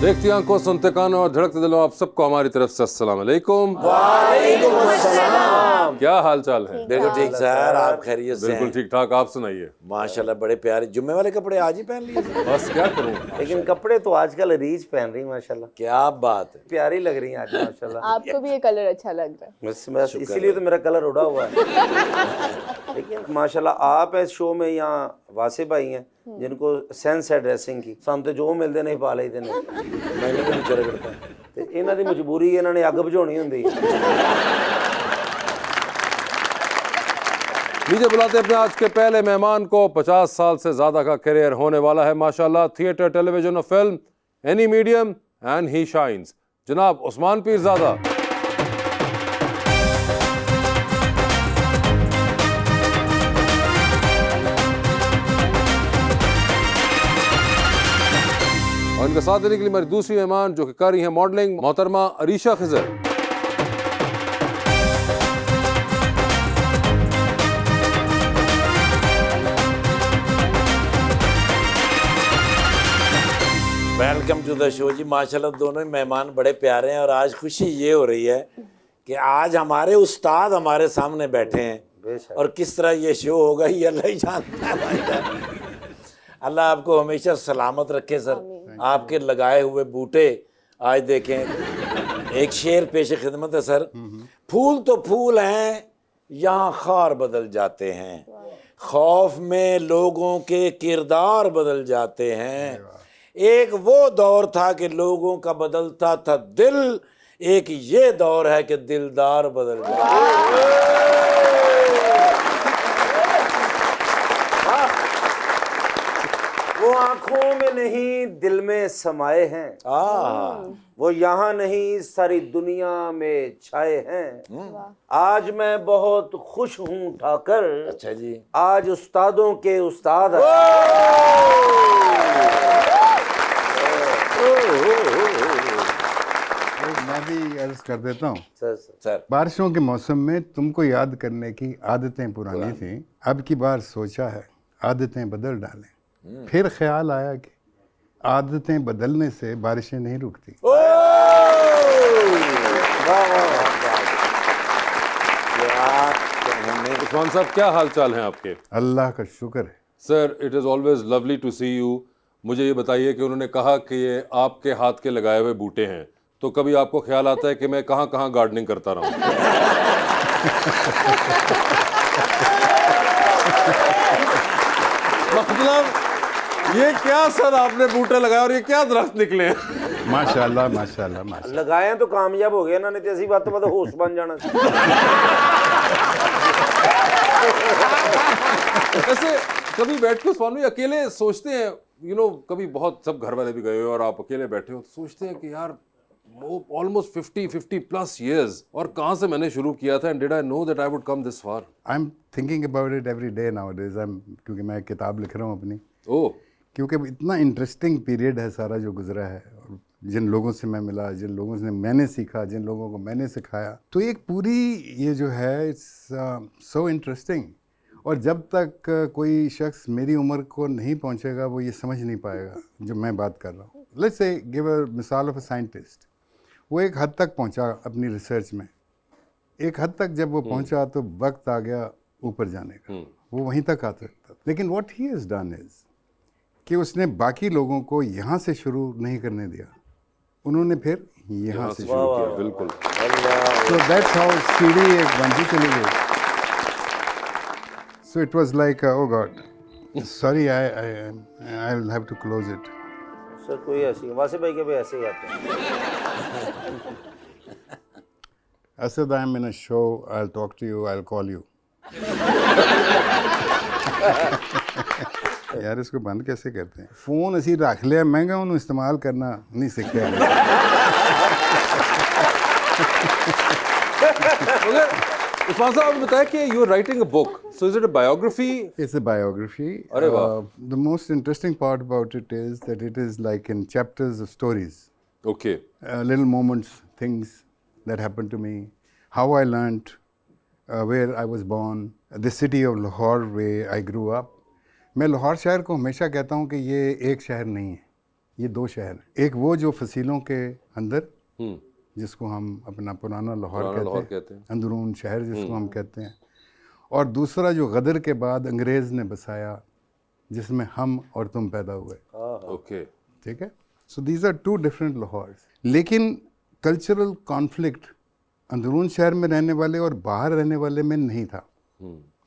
देखती आंखों, सुनते कानों और धड़कते दिलों, आप सबको हमारी तरफ से अस्सलाम वालेकुम। वालेकुम अस्सलाम। क्या हाल चाल है? बिल्कुल ठीक सर, आप खैरियत से बिल्कुल हैं? ठीक ठाक, आप सुनाइए। माशाल्लाह बड़े प्यारे जुम्मे वाले कपड़े आज ही पहन लिए सर। बस क्या करूं, लेकिन कपड़े तो आजकल रीच पहन रही माशाल्लाह, क्या बात है। प्यारी लग रही हैं आज माशाल्लाह। आपको भी ये कलर अच्छा लग रहा है। बस इसीलिए तो मेरा कलर उड़ा हुआ है। लेकिन माशाल्लाह आप इस शो में यहाँ वासे भाई हैं जिनको सेंस है ड्रेसिंग की, ਸਾਨੂੰ ਤੇ ਜੋ ਮਿਲਦੇ ਨੇ ਪਾ ਲਈਦੇ ਨੇ। ਮੈਨੂੰ ਵੀ ਵਿਚਾਰੇ ਕਰਦਾ ਤੇ ਇਹਨਾਂ ਦੀ ਮਜਬੂਰੀ ਇਹਨਾਂ ਨੇ ਅੱਗ ਬੁਝਾਉਣੀ ਹੁੰਦੀ ਹੈ। लीजिए बुलाते हैं अपने आज के पहले मेहमान को। 50 साल से ज्यादा का करियर होने वाला है माशाल्लाह, थिएटर, टेलीविजन और film, any medium and he shines. जनाब उस्मान पीरजादा। और इनका साथ देने के लिए मेरी दूसरी मेहमान जो कि कर रही है मॉडलिंग, मोहतरमा Arisha Khizar. Welcome to the show जी। माशाल्लाह दोनों ही मेहमान बड़े प्यारे हैं और आज खुशी ये हो रही है कि आज हमारे उस्ताद हमारे सामने बैठे हैं और किस तरह ये शो होगा ये अल्लाह ही जानता है भाई। अल्लाह आपको हमेशा सलामत रखे सर। आपके लगाए हुए बूटे आज देखें, एक शेर पेश खिदमत है सर। फूल तो फूल हैं यहाँ खार बदल जाते हैं, खौफ में लोगों के किरदार बदल जाते हैं। एक वो दौर था कि लोगों का बदलता था दिल, एक ये दौर है कि दिलदार बदल जाते वो आंखों में नहीं दिल में समाये हैं, वो यहाँ नहीं सारी दुनिया में छाए हैं। आज मैं बहुत खुश हूँ ठाकर, अच्छा जी। आज उस्तादों के उस्ताद मैं भी अर्ज कर देता हूँ सर। बारिशों के मौसम में तुमको याद करने की आदतें पुरानी थी, अब की बार सोचा है आदतें बदल डालें। फिर ख्याल आया कि आदतें बदलने से बारिशें नहीं रुकती। उस्मान साहब क्या हाल चाल हैं आपके? अल्लाह का शुक्र है sir, it is always lovely to see you. मुझे ये बताइए कि उन्होंने कहा कि ये आपके हाथ के लगाए हुए बूटे हैं, तो कभी आपको ख्याल आता है कि मैं कहाँ कहाँ गार्डनिंग करता रहूँ? मतलब ये क्या सर आपने बूटे लगाए और ये क्या दरख्त निकले हैं? माशाल्लाह माशाल्लाह माशाल्लाह। लगाए तो कामयाब हो गए ना, नहीं तो ऐसी बात तो मतलब होश बन जाना। ऐसे कभी बैठ के उस्मान भाई अकेले सोचते हैं, कभी बहुत सब घर वाले भी गए हो और आप अकेले बैठे हो तो सोचते हैं कि यार वो ऑलमोस्ट 50 प्लस इयर्स और कहाँ से मैंने शुरू किया था, and did I know that I would come this far? I am thinking about it every day nowadays. क्योंकि मैं किताब लिख रहा हूँ अपनी, क्योंकि इतना इंटरेस्टिंग पीरियड है सारा जो गुजरा है, और जिन लोगों से मैं मिला, जिन लोगों से मैंने सीखा, जिन लोगों को मैंने सिखाया, तो एक पूरी ये जो है इट्स सो इंटरेस्टिंग। और जब तक कोई शख्स मेरी उम्र को नहीं पहुंचेगा वो ये समझ नहीं पाएगा जो मैं बात कर रहा हूँ। लेट्स से गिव अ मिसाल ऑफ अ साइंटिस्ट। वो एक हद तक पहुंचा अपनी रिसर्च में, एक हद तक जब वो पहुंचा तो वक्त आ गया ऊपर जाने का, वो वहीं तक आ सकता। लेकिन what he has done is कि उसने बाकी लोगों को यहाँ से शुरू नहीं करने दिया, उन्होंने फिर यहाँ से शुरू किया। बिल्कुल। So that's how सीढ़ी एक बनती चली गई। So it was like, oh God, sorry, I'll have to close it. Sir कोई ऐसी वासे भाई के भी ऐसे ही आते हैं। Asad, I'm in a show, I'll talk to you, I'll call you. यार इसको बंद कैसे करते हैं? फोन असी रख लिया, महंगा उन्होंने इस्तेमाल करना नहीं सीखा। उस्मान साहब आपने बताया कि you are writing a book, so is it a biography? It's a biography. अरे वाह। The most interesting part about it is that it is like in chapters of stories. Okay. Little moments, things that happened to me, how I learnt, where I was born, the city of Lahore where I grew up. मैं लाहौर शहर को हमेशा कहता हूँ कि ये एक शहर नहीं है, ये दो शहर हैं। एक वो जो फसीलों के अंदर, हम्म, जिसको हम अपना पुराना लाहौर लाहौर कहते हैं, अंदरून शहर जिसको हम कहते हैं, और दूसरा जो गदर के बाद अंग्रेज़ ने बसाया, जिसमें हम और तुम पैदा हुए। ओके, ठीक है। So these are two different Lahores. लेकिन कल्चरल कॉन्फ्लिक्ट अंदरून शहर में रहने वाले और बाहर रहने वाले में नहीं था।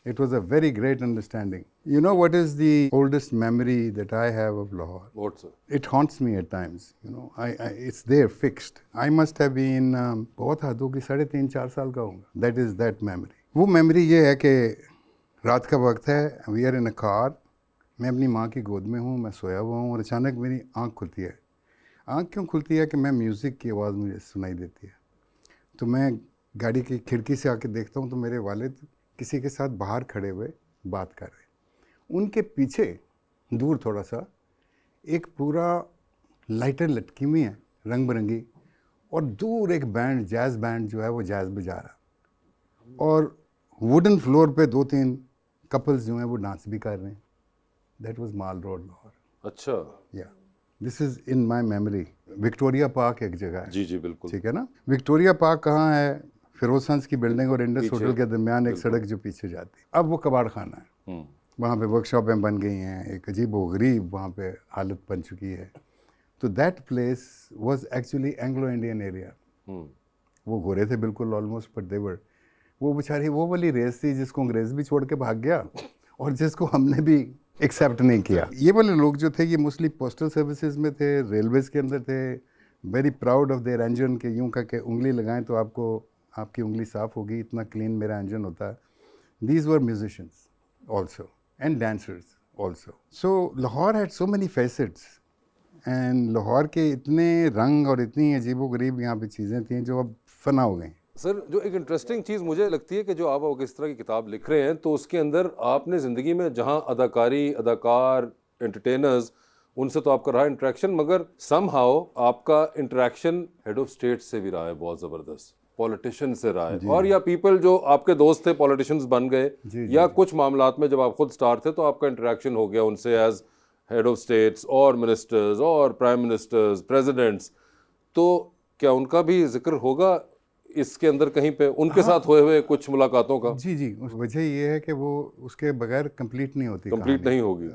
It was a very great understanding. You know what is the oldest memory that I have of Lahore? What sir? It haunts me at times. You know, it's there fixed. I must have been बहुत हद होगी 3.5-4 साल का होगा. That is that memory. वो memory ये है कि रात का वक्त है, we are in a car. मैं अपनी माँ की गोद में हूँ, मैं सोया हुआ हूँ और अचानक मेरी आँख खुलती है। आँख क्यों खुलती है कि मैं म्यूज़िक की आवाज़ मुझे सुनाई देती है। तो मैं गाड़ी की खिड़की से आके देखता हूँ तो मेरे वालिद किसी के साथ बाहर खड़े हुए बात कर रहे। उनके पीछे दूर थोड़ा सा एक पूरा लाइटर लटकी हुई है रंग बिरंगी, और दूर एक बैंड, जैज़ बैंड जो है वो जैज़ बजा रहा, और वुडन फ्लोर पे 2-3 कपल्स जो हैं वो डांस भी कर रहे हैं। That was mall road Lahore. अच्छा, या this is in my memory. Victoria park एक जगह है, जी जी बिल्कुल, ठीक है ना। विक्टोरिया पार्क कहाँ है? फिरोज हंस की बिल्डिंग और इंडस होटल के दरमियान एक सड़क जो पीछे जाती है। अब वो कबाड़ खाना है, वहाँ पे वर्कशॉपें बन गई हैं, एक अजीब व गरीब वहाँ पे हालत बन चुकी है। तो that place was actually Anglo Indian area. वो गोरे थे बिल्कुल ऑलमोस्ट, बट दे वर, वो बेचारी वो वाली रेस थी जिसको अंग्रेज भी छोड़ के भाग गया और जिसको हमने भी एक्सेप्ट नहीं किया। ये वाले लोग जो थे ये मोस्टली पोस्टल सर्विसेज में थे, रेलवेज के अंदर थे, very proud of their engine के यूँ करके उंगली लगाएं तो आपको आपकी उंगली साफ़ होगी, इतना क्लीन मेरा इंजन होता है। These were musicians also and dancers also. So Lahore had so many facets, and Lahore के इतने रंग और इतनी अजीबोगरीब यहाँ पे चीज़ें थी जो अब फना हो गई। सर जो एक इंटरेस्टिंग चीज़ मुझे लगती है कि जो आप इस तरह की किताब लिख रहे हैं तो उसके अंदर आपने ज़िंदगी में जहाँ अदाकारी, अदाकार, एंटरटेनर्स, उनसे तो आपका रहा इंटरेक्शन, मगर समहाउ आपका इंटरेक्शन हेड ऑफ स्टेट से भी रहा है, बहुत ज़बरदस्त पॉलिटिशियन से रहा है, और या पीपल जो आपके दोस्त थे पॉलिटिशियंस बन गए, या कुछ मामलात में जब आप खुद स्टार थे तो आपका इंटरेक्शन हो गया उनसे एज हेड ऑफ स्टेट्स और मिनिस्टर्स और प्राइम मिनिस्टर्स, प्रेसिडेंट्स। तो क्या उनका भी जिक्र होगा इसके अंदर कहीं पे, उनके साथ हुए कुछ मुलाकातों का? जी जी, उस वजह ये है कि वो उसके बगैर कंप्लीट नहीं होती, कंप्लीट नहीं होगी।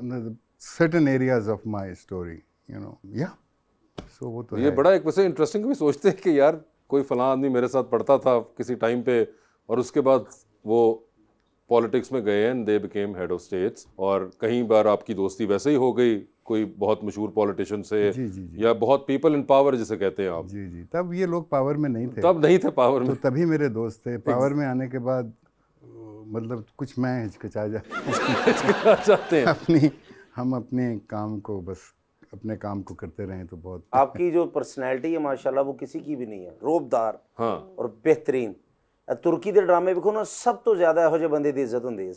Certain areas of my story, you know, या सो वो तो ये बड़ा एक वैसे इंटरेस्टिंग भी सोचते हैं कि यार कोई फलां आदमी मेरे साथ पढ़ता था किसी टाइम पे और उसके बाद वो पॉलिटिक्स में गए and they became head of states, और कहीं बार आपकी दोस्ती वैसे ही हो गई कोई बहुत मशहूर पॉलिटिशियन से, जी। या बहुत पीपल इन पावर जिसे कहते हैं आप। जी। तब ये लोग पावर में नहीं थे, तब नहीं थे पावर में, तो तभी मेरे दोस्त थे। पावर में आने के बाद मतलब कुछ मैं हिचकिचा चाहते हैं हम अपने काम को बस अपने काम को करते रहें तो बहुत। आपकी जो पर्सनैलिटी है माशाल्लाह वो किसी की भी नहीं है, रोबदार हाँ और बेहतरीन। तुर्की के ड्रामे देखो ना, सब तो ज्यादा ਇਹੋ ਜਿਹੇ ਬੰਦੇ ਦੀ ਇੱਜ਼ਤ ਹੁੰਦੀ ਹੈ।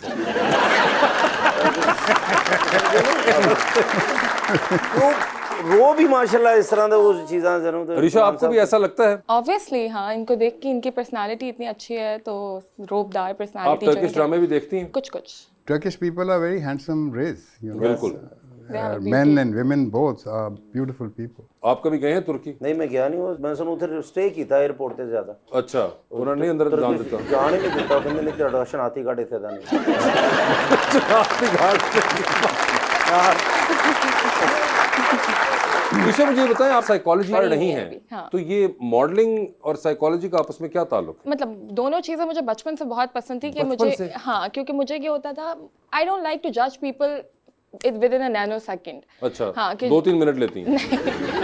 रो भी माशाल्लाह इस तरह वो चीज़ां जरूर। तो ऋषा आपको भी ऐसा लगता है? ऑब्वियसली हाँ, इनको देख के इनकी पर्सनालिटी इतनी अच्छी है तो रोबदार आप पर्सनालिटी। टर्किश ड्रामे भी देखती हैं? कुछ कुछ। Turkish people are very handsome race, you know. बिल्कुल, Men and women both are beautiful people. आप कभी गए हैं तुर्की? नहीं मैं गया नहीं, वो मैं सुन उधर स्टे किया एयरपोर्ट ਤੇ ਜ਼ਿਆਦਾ। अच्छा, उन्होंने नहीं अंदर जान देता? जाने नहीं देता, ਕਹਿੰਦੇ ਨੇ ਤੁਹਾਡਾ ਸ਼ਨਾਤੀ ਘਾਟ ਇੱਥੇ ਦਾ नहीं। ऋषा मुझे बताएं, आप साइकोलॉजी में नहीं है हैं, अभी, हाँ। तो ये मॉडलिंग और साइकोलॉजी का आपस में क्या ताल्लुक? मतलब दोनों चीज़ें मुझे बचपन से बहुत पसंद थी कि बचपन मुझे से? हाँ, क्योंकि मुझे ये होता था, आई डोंट लाइक टू जज people with in a nano second. अच्छा, हाँ, कि 2-3 मिनट लेती हैं?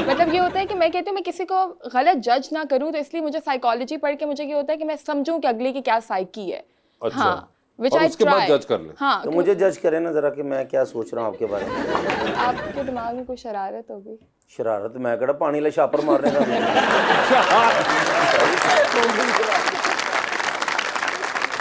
मतलब ये होता है कि मैं कहती हूँ मैं किसी को गलत जज ना करूँ, तो इसलिए मुझे साइकोलॉजी पढ़ के मुझे ये होता है कि मैं समझूं कि अगले की क्या साइकी है। अच्छा, हाँ, which और I उसके बाद try। जज कर लें। हाँ, तो मुझे जज करें ना जरा कि मैं क्या सोच रहा हूँ आपके बारे में। आपके दिमाग में कोई शरारत होगी? शरारत मैं कड़ा पानी ले छापर मारने का।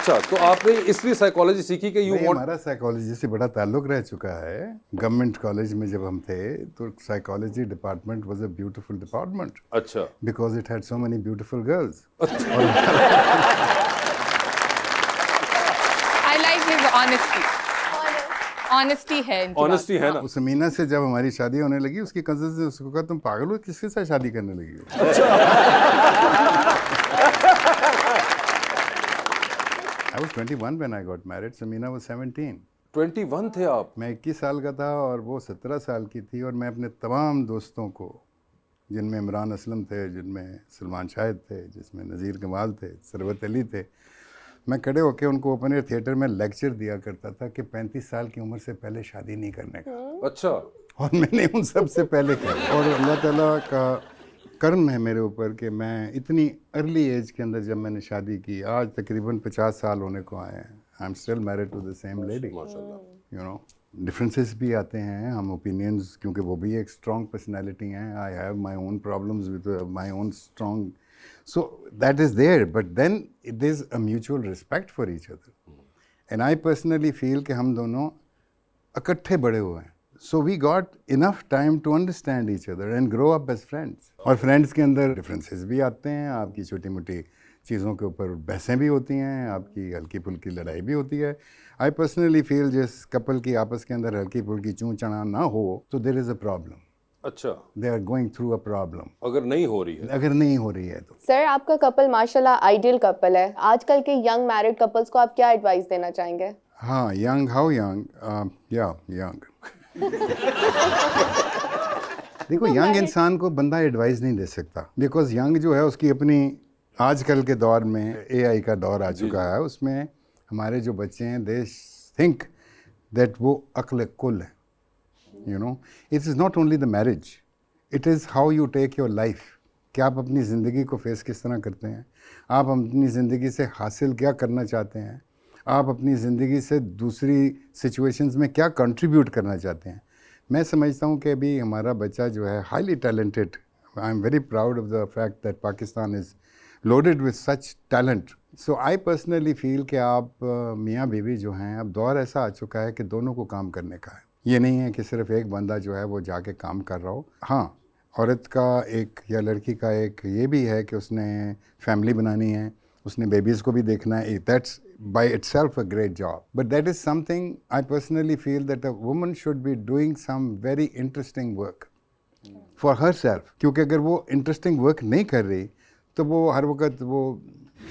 अच्छा, तो आपने इसलिए साइकोलॉजी सीखी कि यू नहीं, वांट? हमारा साइकोलॉजी से बड़ा ताल्लुक रह चुका है। गवर्नमेंट कॉलेज में जब हम थे तो psychology department was a beautiful department, अच्छा, because it had so many beautiful girls. I like his honesty. Honesty है इनकी बात। ऑनेस्टी है ना। उस समीना से जब हमारी शादी होने लगी, उसकी कज़न से उसको कहा तुम पागल हो, किसके साथ शादी करने लगी हो? I was 21 when I got married. Samina was 17. 21 थे आप? मैं 21 साल का था और वो 17 साल की थी। और मैं अपने तमाम दोस्तों को, जिनमें इमरान असलम थे, जिनमें सलमान शाहिद थे, जिसमें नज़ीर कमाल थे, सरवत अली थे, मैं खड़े होकर उनको ओपन एयर थिएटर में लेक्चर दिया करता था कि 35 साल की उम्र से पहले शादी नहीं करने का। अच्छा। और मैंने उन सब से पहले किया। और अल्लाह ताला का कर्म है मेरे ऊपर कि मैं इतनी अर्ली एज के अंदर जब मैंने शादी की, आज तकरीबन 50 साल होने को आए हैं, I am still married to the same lady. You know, differences भी आते हैं, हम ओपिनियंस, क्योंकि वो भी एक स्ट्रॉन्ग पर्सनैलिटी हैं। I have my own problems with my own strong, so that is there, but then it is a mutual respect for each other. And I personally feel कि हम दोनों इकट्ठे बड़े हुए हैं, so we got enough time to understand each other and grow up as friends. और friends के अंदर डिफरेंसेस भी आते हैं, आपकी छोटी मोटी चीज़ों के ऊपर बहसें भी होती हैं, आपकी हल्की फुल्की लड़ाई भी होती है। आई पर्सनली फील जिस कपल की आपस के अंदर हल्की फुल्की चूँ चढ़ा ना हो तो देयर इज़ अ प्रॉब्लम। अच्छा। They are going through a problem. अगर नहीं हो रही है, अगर नहीं हो रही है तो। सर, आपका कपल माशाल्लाह आइडियल कपल है। आजकल के यंग मैरिड कपल्स को आप क्या एडवाइस देना चाहेंगे? हाँ, यंग, हाउ यंग? या यंग। देखो, यंग इंसान को बंदा एडवाइस नहीं दे सकता, बिकॉज यंग जो है उसकी अपनी, आजकल के दौर में AI का दौर आ चुका है, उसमें हमारे जो बच्चे हैं दे थिंक दैट वो अक्ल कुल है। You know, it is not only the marriage, it is how you take your life, कि आप अपनी ज़िंदगी को फेस किस तरह करते हैं, आप अपनी ज़िंदगी से हासिल क्या करना चाहते हैं, आप अपनी ज़िंदगी से दूसरी सिचुएशंस में क्या कंट्रीब्यूट करना चाहते हैं। मैं समझता हूँ कि अभी हमारा बच्चा जो है highly talented, I am very proud of the fact that Pakistan is loaded with such talent. So I personally feel कि आप मियाँ बीवी जो हैं, अब दौर ऐसा आ चुका है कि दोनों को काम करने का है। ये नहीं है कि सिर्फ एक बंदा जो है वो जाके काम कर रहा हो। हाँ, औरत का एक या लड़की का एक ये भी है कि उसने फैमिली बनानी है, उसने बेबीज़ को भी देखना है। That's by itself a great job, but that is something I personally feel that a woman should be doing some very interesting work for herself, क्योंकि अगर वो interesting work नहीं कर रही तो वो हर वक्त वो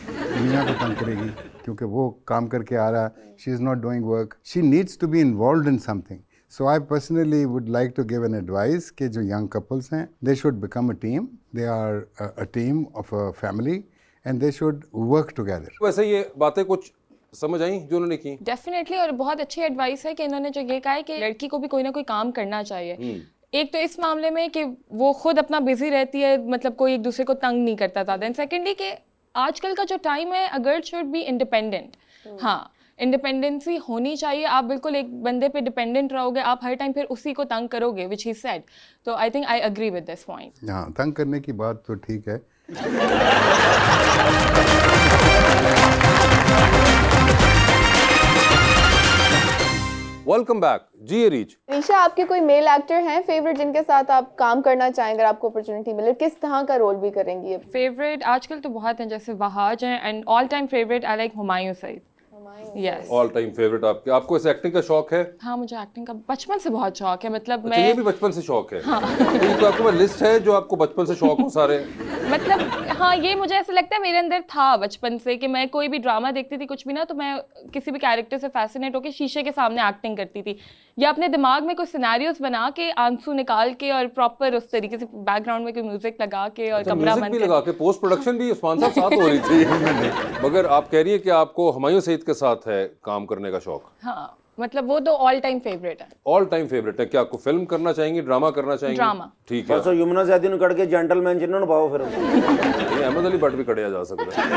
दुनिया को तंग करेगी, क्योंकि वो काम करके आ रहा, she is not doing work, she needs to be involved in something. So I personally would like to give an advice कि जो young couples हैं, they should become a team, they are a team of a family and they should work together. वैसे ये बातें कुछ समझ आई जो उन्होंने की? डेफिनेटली, और बहुत अच्छी एडवाइस है कि इन्होंने जो ये कहा है कि लड़की को भी कोई ना कोई काम करना चाहिए। एक तो इस मामले में कि वो खुद अपना बिजी रहती है, मतलब कोई एक दूसरे को तंग नहीं करता था। देन सेकेंडली कि आजकल का जो टाइम है, a girl should be independent. हाँ, इंडिपेंडेंसी होनी चाहिए। आप बिल्कुल एक बंदे पे डिपेंडेंट रहोगे, आप हर टाइम फिर उसी को तंग करोगे, विच ही सेड। तो I think I agree with this point. हाँ, तंग करने की बात तो ठीक है। वेलकम बैक जी रीच। ईशा, आपके कोई मेल एक्टर हैं फेवरेट जिनके साथ आप काम करना चाहें अगर आपको अपॉर्चुनिटी मिले? किस तरह का रोल भी करेंगी? फेवरेट आजकल तो बहुत हैं, जैसे वहाज हैं, and all time favourite I like Humayun Saeed. Yes, all time favourite आपके। आपको इस एक्टिंग का शौक है? हाँ, मुझे एक्टिंग का बचपन से बहुत शौक है। मतलब अच्छा, ये भी बचपन से शौक है? हाँ। तो आपके पास लिस्ट है जो आपको बचपन से शौक हो सारे? मतलब हाँ, ये मुझे ऐसा लगता है मेरे अंदर था बचपन से कि मैं कोई भी ड्रामा देखती थी, कुछ भी ना, तो मैं किसी भी कैरेक्टर से फैसिनेट होकर शीशे के सामने एक्टिंग करती थी, या अपने दिमाग में कुछ सिनेरियोस बना के आंसू निकाल के और प्रॉपर उस तरीके से बैकग्राउंड में कोई म्यूजिक लगा के और कमरा म्यूजिक बंद भी लगा के, पोस्ट प्रोडक्शन भी उस्मान साहब साथ हो रही थी। मगर आप कह रही है कि आपको हुमायूं सईद के साथ है काम करने का शौक? हाँ, मतलब वो तो ऑल टाइम फेवरेट है। ऑल टाइम फेवरेट है। क्या आपको फिल्म करना चाहेंगी, ड्रामा करना चाहेंगी? ड्रामा। ठीक है। परसों यमुना जैदी ਨੂੰ ਕੱਢ ਕੇ जेंटलमैन जिन्होंने पाओ फिर नहीं, अहमद अली भट्ट भी कढ़िया जा सकता है।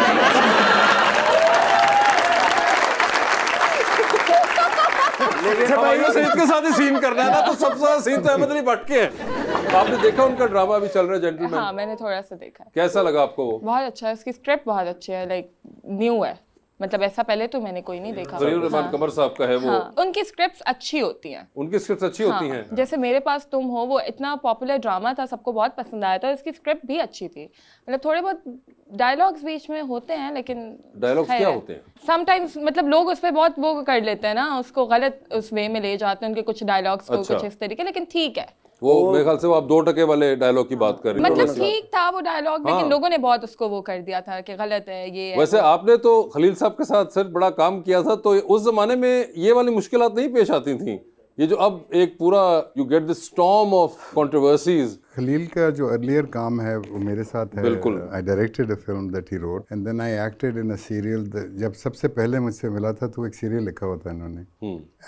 लेकिन हुमायूं सईद के साथ ही सीन करना है ना, तो सबसे ज्यादा सीन तो अहमद अली भट्ट के हैं। आपने देखा उनका ड्रामा अभी चल रहा है जेंटलमैन? हाँ, मैंने थोड़ा सा देखा है। कैसा लगा आपको वो? बहुत अच्छा है, उसकी स्क्रिप्ट बहुत अच्छी है, लाइक न्यू है, मतलब ऐसा पहले तो मैंने कोई नहीं देखा। जहीर रहमान कमर साहब का है वो। हाँ, उनकी स्क्रिप्ट्स अच्छी होती हैं। उनकी स्क्रिप्ट अच्छी होती हैं। जैसे मेरे पास तुम हो, वो इतना पॉपुलर ड्रामा था, सबको बहुत पसंद आया था, इसकी स्क्रिप्ट भी अच्छी थी। मतलब थोड़े बहुत डायलॉग्स बीच में होते हैं, लेकिन डायलॉग्स क्या होते हैं? समटाइम्स मतलब लोग उस पर बहुत वो कर लेते हैं ना, उसको गलत उस वे में ले जाते हैं, उनके कुछ डायलॉग्स को कुछ इस तरीके, लेकिन ठीक है। वो मेरे ख्याल से वो आप 2% वाले डायलॉग की बात कर रही हैं। मतलब ठीक था वो डायलॉग, लेकिन लोगों ने बहुत उसको वो कर दिया था कि गलत है ये है। वैसे आपने तो खलील साहब के साथ सर बड़ा काम किया था, तो उस जमाने में ये वाली मुश्किलात नहीं पेश आती थी? ये जो अब एक पूरा you get this storm of controversies. Khalil का जो अर्लियर काम है वो मेरे साथ है। बिल्कुल। I directed a film that he wrote and then I acted in a serial. जब सबसे पहले मुझसे मिला था तो एक सीरियल लिखा हुआ था इन्होंने,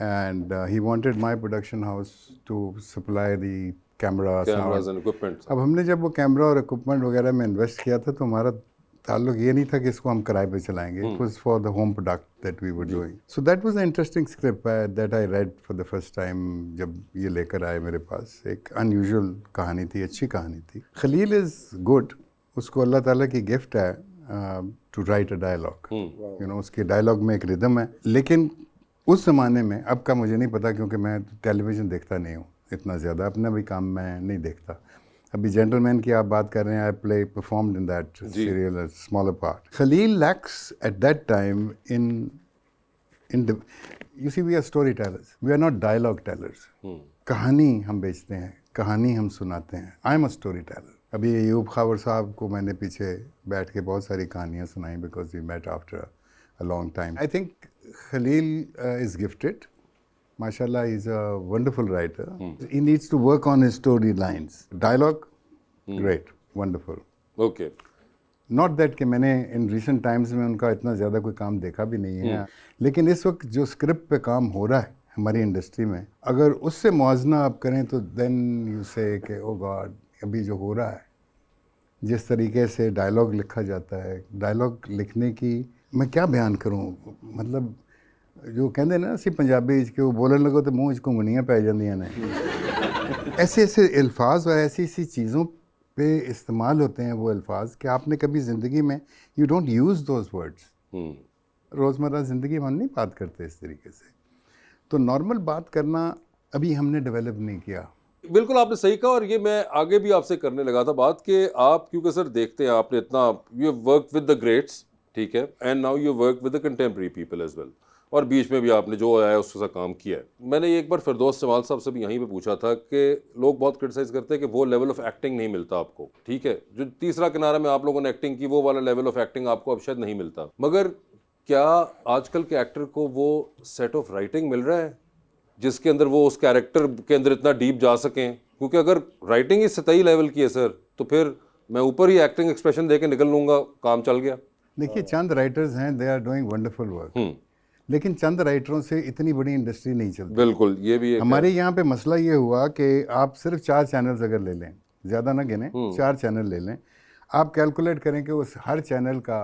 and he wanted my production house to supply the cameras and equipment. अब हमने जब वो कैमरा और इक्विपमेंट वगैरह में इन्वेस्ट किया था तो हमारा ताल्लुक ये नहीं था कि इसको हम किराए पे चलाएंगे। It was for the home product that we were doing. So that was a interesting script that I read for the first time. जब ये लेकर आए मेरे पास, एक अनयूजुअल कहानी थी, अच्छी कहानी थी। खलील इज़ गुड, उसको अल्लाह ताला की गिफ्ट है to write a dialogue. You know, उसके डायलॉग में एक रिदम है। लेकिन उस ज़माने में, अब का मुझे नहीं पता क्योंकि मैं टेलीविज़न देखता नहीं हूँ इतना ज़्यादा, अपना भी काम मैं नहीं देखता। अभी जेंटलमैन की आप बात कर रहे हैं, I play performed in that serial a smaller part. Khalil lacks at that time in you see we are story tellers, we are not dialogue tellers. कहानी हम बेचते हैं, कहानी हम सुनाते हैं। I am a story teller. अभी अयूब खावर साहब को मैंने पीछे बैठ के बहुत सारी कहानियाँ सुनाई because we met after a long time. I think Khalil is gifted. Mashallah, he's a wonderful writer. He needs to work on his storylines. Dialogue, great, wonderful. Okay. Not that कि मैंने in recent times में उनका इतना ज़्यादा कोई काम देखा भी नहीं है, लेकिन इस वक्त जो स्क्रिप्ट पे काम हो रहा है हमारी इंडस्ट्री में, अगर उससे मुआवजना आप करें तो then you say कि oh God, अभी जो हो रहा है, जिस तरीके से डायलॉग लिखा जाता है, डायलॉग लिखने की मैं क्या बयान करूँ, मतलब जो कहते ना ਅਸੀਂ पंजाबी कि वो बोलन लगो तो मूँह 'ਚ घुंघणियाँ पै जांदियां ने। ऐसे ऐसे अल्फाज और ऐसी ऐसी चीज़ों पे इस्तेमाल होते हैं वो अल्फाज कि आपने कभी ज़िंदगी में you don't use those words. रोज़मर्रा ज़िंदगी में हम नहीं बात करते इस तरीके से, तो नॉर्मल बात करना अभी हमने डेवलप नहीं किया। बिल्कुल आपने सही कहा, और ये मैं आगे भी आपसे करने लगा था बात कि आप क्योंकि सर देखते हैं, आपने इतना you work with the greats, ठीक है, and now you work with the contemporary people as well, और बीच में भी आपने जो आया उसके साथ काम किया है। मैंने एक बार फिरदौस जमाल साहब से भी यहीं पे पूछा था कि लोग बहुत क्रिटिसाइज करते हैं कि वो लेवल ऑफ एक्टिंग नहीं मिलता आपको, ठीक है, जो तीसरा किनारा में आप लोगों ने एक्टिंग की वो वाला लेवल ऑफ एक्टिंग आपको अब शायद नहीं मिलता, मगर क्या आजकल के एक्टर को वो सेट ऑफ राइटिंग मिल रहा है जिसके अंदर वो उस कैरेक्टर के अंदर इतना डीप जा सकें? क्योंकि अगर राइटिंग ही सतही लेवल की है सर, तो फिर मैं ऊपर ही एक्टिंग एक्सप्रेशन दे के निकल लूँगा, काम चल गया। देखिए, चंद राइटर्स हैं, they are doing wonderful work, लेकिन चंद राइटरों से इतनी बड़ी इंडस्ट्री नहीं चलती। बिल्कुल, ये भी हमारे यहाँ पे मसला ये हुआ कि आप सिर्फ 4 चैनल्स अगर ले लें, ज़्यादा ना गिने, 4 चैनल ले लें, आप कैलकुलेट करें कि उस हर चैनल का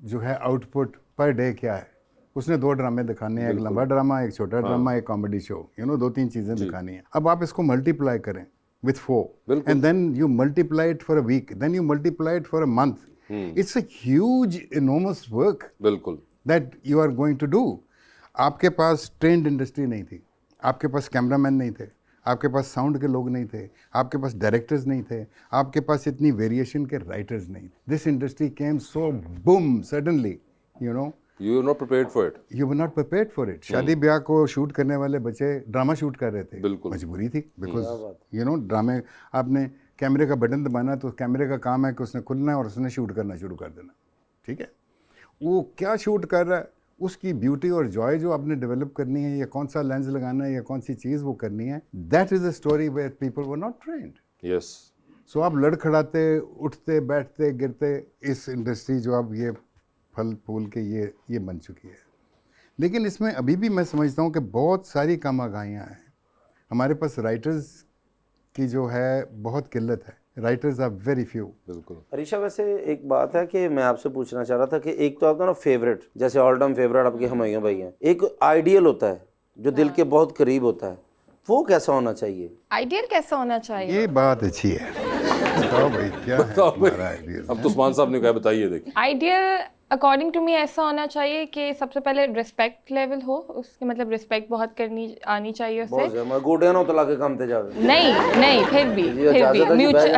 जो है आउटपुट पर डे क्या है। उसने 2 ड्रामे दिखाने हैं, एक लंबा ड्रामा, एक छोटा ड्रामा, एक कॉमेडी शो, यू नो, 2-3 चीज़ें दिखानी है। अब आप इसको मल्टीप्लाई करें with 4 and then you multiply it for a week, then you multiply it for a month. It's a huge, enormous work. बिल्कुल that you are going to do. आपके पास trend industry नहीं थी, आपके पास कैमरामैन नहीं थे, आपके पास sound के लोग नहीं थे, आपके पास डायरेक्टर्स नहीं थे, आपके पास इतनी वेरिएशन के राइटर्स नहीं। This industry came so boom suddenly, you know, you are not prepared for it, you were not prepared for it. शादी ब्याह को शूट करने वाले बच्चे ड्रामा शूट कर रहे थे, बिल्कुल मजबूरी थी, बिकॉज यू नो ड्रामे, आपने कैमरे का बटन दबाना तो कैमरे का काम है कि उसने खुलना है और उसने शूट करना शुरू कर देना, ठीक है। वो क्या शूट कर रहा है, उसकी ब्यूटी और जॉय जो आपने डेवलप करनी है, या कौन सा लेंस लगाना है, या कौन सी चीज़ वो करनी है, that is a story where people were not trained. Yes. So आप लड़खड़ाते, उठते, बैठते, गिरते, इस इंडस्ट्री जो अब ये फल फूल के ये बन चुकी है। लेकिन इसमें अभी भी मैं समझता हूँ कि बहुत सारी कम आगाहियाँ हैं। हमारे पास राइटर्स की जो है बहुत किल्लत है, राइटर्स आर वेरी फ्यू। बिल्कुल। अरीशा, वैसे एक बात है कि मैं आपसे पूछना चाह रहा था कि एक तो आपका ना फेवरेट, जैसे ऑल टाइम फेवरेट आपके हुमायूं भाई हैं, एक आइडियल होता है जो दिल के बहुत करीब होता है, वो कैसा होना चाहिए? आइडियल कैसा होना चाहिए? ये बात अच्छी है, बताओ भाई क्या है हमारा आइडियल? अब तो उस्मान साहब ने कहा, बताइए। देखिए, आइडियल अकॉर्डिंग टू मी ऐसा होना चाहिए कि सबसे पहले रिस्पेक्ट लेवल हो, उसके मतलब रिस्पेक्ट बहुत करनी आनी चाहिए उससे। बहुत मैं गोडियां ना तला के काम ते जावे नहीं फिर भी इजाजत है जी, म्यूचुअल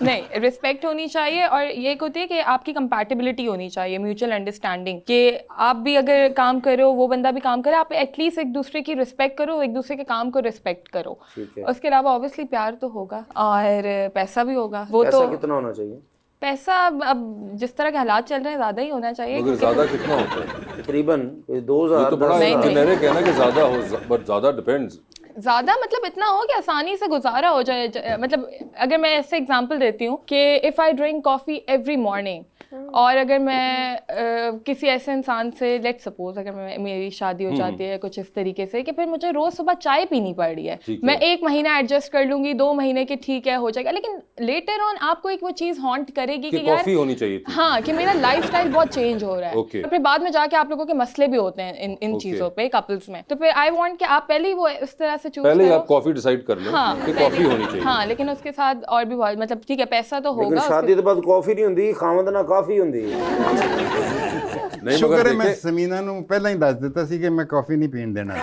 नहीं, रिस्पेक्ट होनी चाहिए और ये एक होती है कि आपकी कंपैटिबिलिटी होनी चाहिए, म्यूचुअल अंडरस्टैंडिंग कि आप भी अगर काम करो वो बंदा भी काम करे, आप एटलीस्ट एक दूसरे की रिस्पेक्ट करो, एक दूसरे के काम को रिस्पेक्ट करो। उसके अलावा ऑब्वियसली प्यार तो होगा और पैसा भी होगा। वो पैसा तो कितना होना चाहिए? पैसा अब जिस तरह के हालात चल रहे हैं ज़्यादा ही होना चाहिए। मगर ज्यादा कितना होता है? तकरीबन कोई ये 2000 तो बड़ा नहीं। जेनेरिक है ना कि ज्यादा हो, बट ज्यादा डिपेंड्स। ज़्यादा मतलब इतना हो कि आसानी से गुजारा हो जाए। मतलब अगर मैं ऐसे एग्जांपल देती हूँ कि if I drink coffee every morning, और अगर मैं किसी ऐसे इंसान से लेट सपोज अगर मेरी शादी हो जाती है कुछ इस तरीके से कि फिर मुझे रोज़ सुबह चाय पीनी पड़ रही है, मैं 1 महीना एडजस्ट कर लूँगी, 2 महीने के ठीक है हो जाएगा, लेकिन लेटर ऑन आपको एक वो चीज़ हॉन्ट करेगी कि यार कॉफी होनी चाहिए थी। हाँ कि मेरा लाइफस्टाइल बहुत चेंज हो रहा है। Okay. तो फिर बाद में जाके आप लोगों के मसले भी होते हैं इन चीज़ों पे कपल्स में। तो फिर आई वांट कि आप पहले ही वो इस तरह से चूज पहले ही करो। आप कॉफी डिसाइड कर लो हाँ, कि पहले- कॉफी होनी चाहिए। हाँ, लेकिन उसके साथ और भी बहुत मतलब ठीक है पैसा तो लेकिन होगा शादी तो बाद कॉफी नहीं हुंदी, खामद ना काफी हुंदी। नहीं शुक्र मगर है मैं देखे समीना ਨੂੰ ਪਹਿਲਾਂ ਹੀ ਦੱਸ ਦਿੱਤਾ ਸੀ ਕਿ ਮੈਂ ਕਾਫੀ ਨਹੀਂ ਪੀਣ ਦੇਣਾ।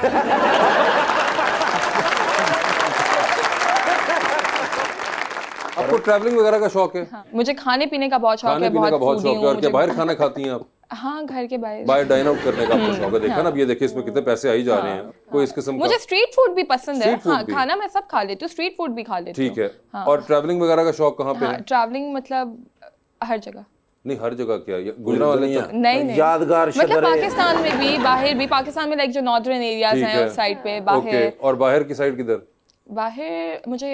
आपको ट्रैवलिंग वगैरह का शौक है? हाँ, मुझे खाने पीने का बहुत शौक खाने है, पीने का बहुत foodie शौक है। और हूँ, क्या मुझे- बाहर खाना खाती हैं आप? हाँ, घर के बाहर। बाहर डाइन आउट करने का आपको शौक है? देखा ना अब ये देखिए इसमें कितने पैसे आई जा रहे हैं। कोई इस किस्म का मुझे स्ट्रीट फूड भी पसंद है। Street food हाँ, भी। खाना मैं सब खा लेती हूँ, स्ट्रीट फूड भी खा लेती हूँ। ठीक है। और ट्रैवलिंग वगैरह का शौक कहाँ पे हाँ, है? ट्रैवलिंग मतलब हर जगह। नहीं हर जगह क्या गुजरावाले तो नहीं यादगार मतलब शगरे। पाकिस्तान में भी, बाहर भी, पाकिस्तान में लाइक जो नॉर्दर्न एरियाज ठीक हैं है उस साइड पे, ओके। बाहर और बाहर की साइड किधर? बाहर मुझे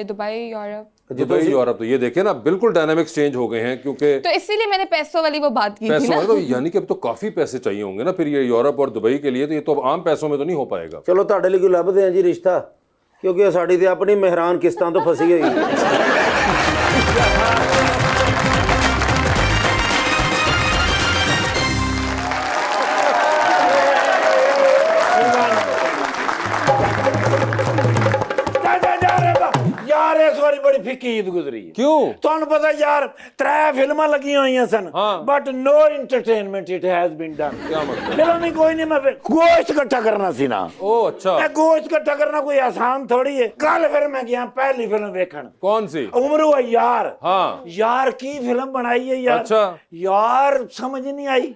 दुबई, यूरोप। Dubai Europe. तो ये देखे ना बिल्कुल डायनामिक्स चेंज हो गए हैं क्योंकि तो इसीलिए मैंने पैसों वाली वो बात की थी पैसों ना। में तो यानी कि अब तो काफी पैसे चाहिए होंगे ना फिर ये यूरोप और दुबई के लिए। तो ये तो अब आम पैसों में तो नहीं हो पाएगा। ਚਲੋ ਤੁਹਾਡੇ ਲਈ ਕੋਈ ਲੱਭਦੇ ਆ ਜੀ ਰਿਸ਼ਤਾ, ਕਿਉਂਕਿ ਇਹ ਸਾਡੀ ਤੇ ਆਪਣੀ ਮਹਿਰਾਨ ਕਿਸ਼ਤਾਂ ਤੋਂ ਫਸੀ ਹੋਈ ਹੈ। यार इस बारी बड़ी फिक्की ईद गुजरी है। क्यों? ਤੁਹਾਨੂੰ ਪਤਾ ਯਾਰ 3 ਫਿਲਮਾਂ ਲੱਗੀਆਂ ਹੋਈਆਂ ਸਨ, ਹਾਂ। But no entertainment it has been done. क्या मतलब? ਫਿਲਮ ਹੀ ਕੋਈ ਨਹੀਂ, ਮੈਂ ਫਿਰ ਗੋਸ਼ਤ ਇਕੱਠਾ ਕਰਨਾ ਸੀ ਨਾ। ओ अच्छा ਇਹ ਗੋਸ਼ਤ ਇਕੱਠਾ ਕਰਨਾ ਕੋਈ ਆਸਾਨ ਥੋੜੀ ਹੈ। ਕੱਲ ਫਿਰ ਮੈਂ ਗਿਆ ਪਹਿਲੀ ਫਿਲਮ ਵੇਖਣ, कौन सी? ਉਮਰੂ ਹੈ ਯਾਰ। हाँ यार की फिल्म बनाई है यार। अच्छा। यार समझ नहीं आई।